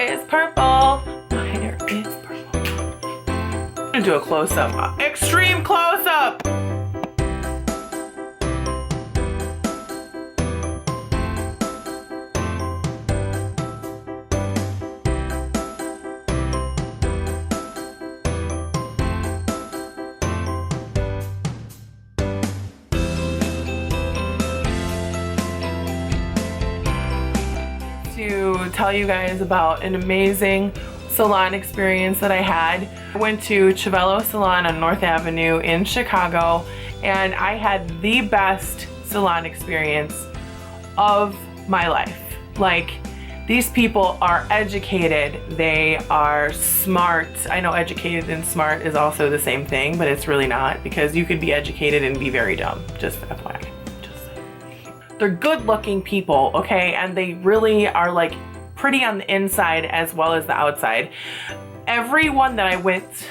is purple. My hair is purple. I'm gonna do a close-up. Extreme close-up. To tell you guys about an amazing salon experience that I had. I went to Civello Salon on North Avenue in Chicago, and I had the best salon experience of my life. Like, these people are educated, they are smart. I know educated and smart is also the same thing, but it's really not, because you could be educated and be very dumb, just FYI. They're good looking people, okay? And they really are like pretty on the inside as well as the outside. Everyone that I went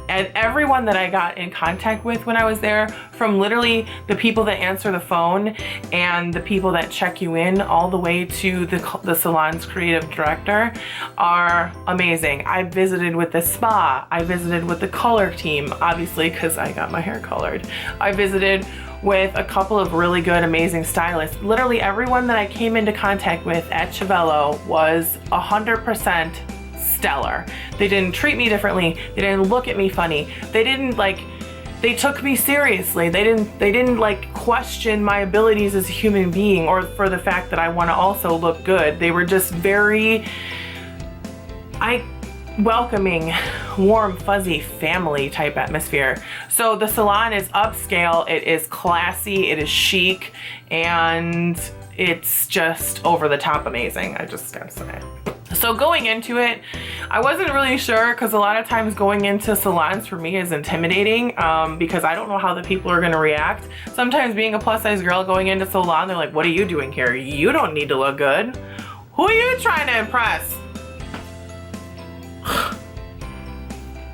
and everyone that I got in contact with when I was there, from literally the people that answer the phone and the people that check you in all the way to the salon's creative director, are amazing. I visited with the spa, I visited with the color team, obviously because I got my hair colored. I visited with a couple of really good, amazing stylists. Literally everyone that I came into contact with at Civello was 100% stellar. They didn't treat me differently. They didn't look at me funny. They didn't they took me seriously. They didn't like question my abilities as a human being, or for the fact that I want to also look good. They were just very welcoming, warm, fuzzy, family type atmosphere. So the salon is upscale, it is classy, it is chic, and it's just over the top amazing. I just gotta say. So going into it, I wasn't really sure, because a lot of times going into salons for me is intimidating, because I don't know how the people are gonna react. Sometimes being a plus size girl going into salon, they're like, what are you doing here? You don't need to look good. Who are you trying to impress?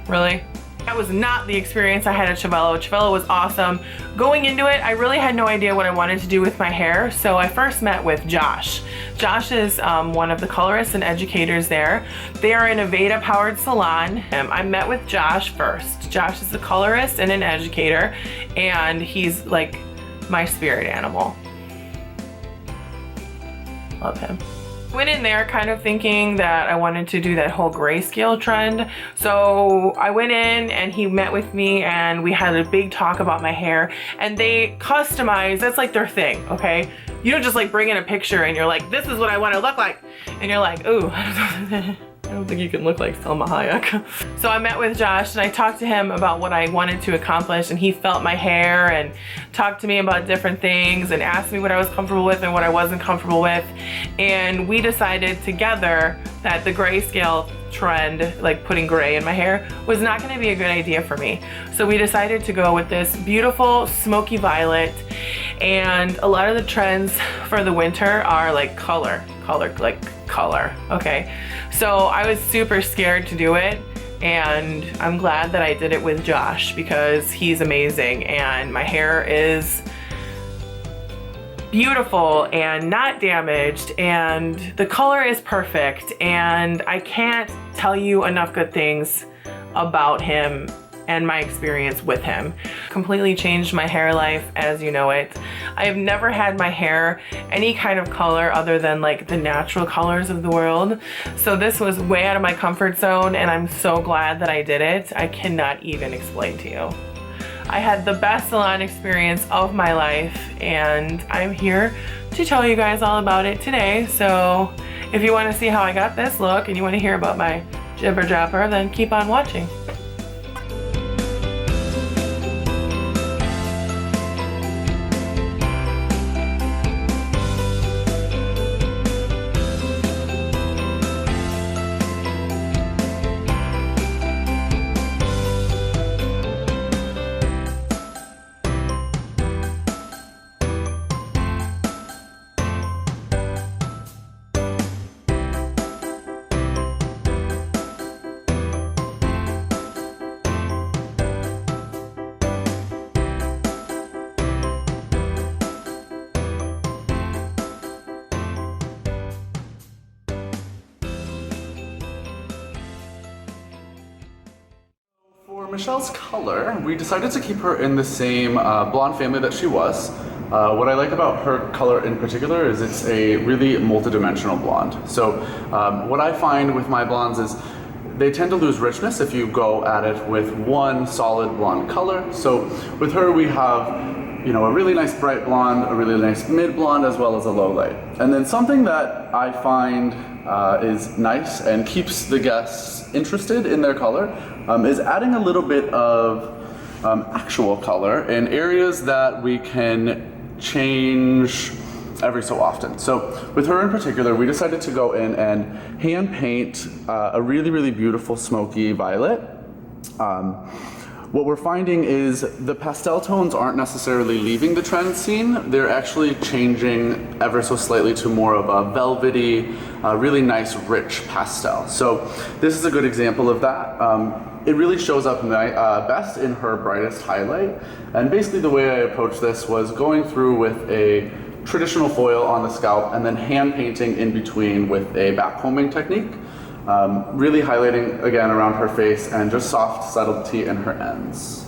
Really? That was not the experience I had at Civello. Civello was awesome. Going into it, I really had no idea what I wanted to do with my hair, so I first met with Josh. Josh is one of the colorists and educators there. They are in a Veda-powered salon. I met with Josh first. Josh is a colorist and an educator, and he's like my spirit animal. Love him. Went in there kind of thinking that I wanted to do that whole grayscale trend. So I went in and he met with me and we had a big talk about my hair, and they customize, that's like their thing, okay? You don't just like bring in a picture and you're like, this is what I want to look like. And you're like, ooh, I don't think you can look like Selma Hayek. So I met with Josh and I talked to him about what I wanted to accomplish, and he felt my hair and talked to me about different things and asked me what I was comfortable with and what I wasn't comfortable with. And we decided together that the grayscale trend, like putting gray in my hair, was not going to be a good idea for me. So we decided to go with this beautiful smoky violet, and a lot of the trends for the winter are like color, okay? So I was super scared to do it, and I'm glad that I did it with Josh because he's amazing, and my hair is beautiful and not damaged, and the color is perfect, and I can't tell you enough good things about him and my experience with him. Completely changed my hair life as you know it. I have never had my hair any kind of color other than like the natural colors of the world. So this was way out of my comfort zone, and I'm so glad that I did it. I cannot even explain to you. I had the best salon experience of my life, and I'm here to tell you guys all about it today. So if you want to see how I got this look and you want to hear about my jibber jabber, then keep on watching. Michelle's color, we decided to keep her in the same blonde family that she was. What I like about her color in particular is it's a really multidimensional blonde. So what I find with my blondes is they tend to lose richness if you go at it with one solid blonde color. So with her we have, you know, a really nice bright blonde, a really nice mid blonde, as well as a low light. And then something that I find is nice and keeps the guests interested in their color is adding a little bit of actual color in areas that we can change every so often. So with her in particular, we decided to go in and hand paint a really beautiful smoky violet. What we're finding is the pastel tones aren't necessarily leaving the trend scene. They're actually changing ever so slightly to more of a velvety, really nice rich pastel. So this is a good example of that. It really shows up best in her brightest highlight. And basically the way I approached this was going through with a traditional foil on the scalp and then hand painting in between with a backcombing technique. Really highlighting again around her face and just soft subtlety in her ends.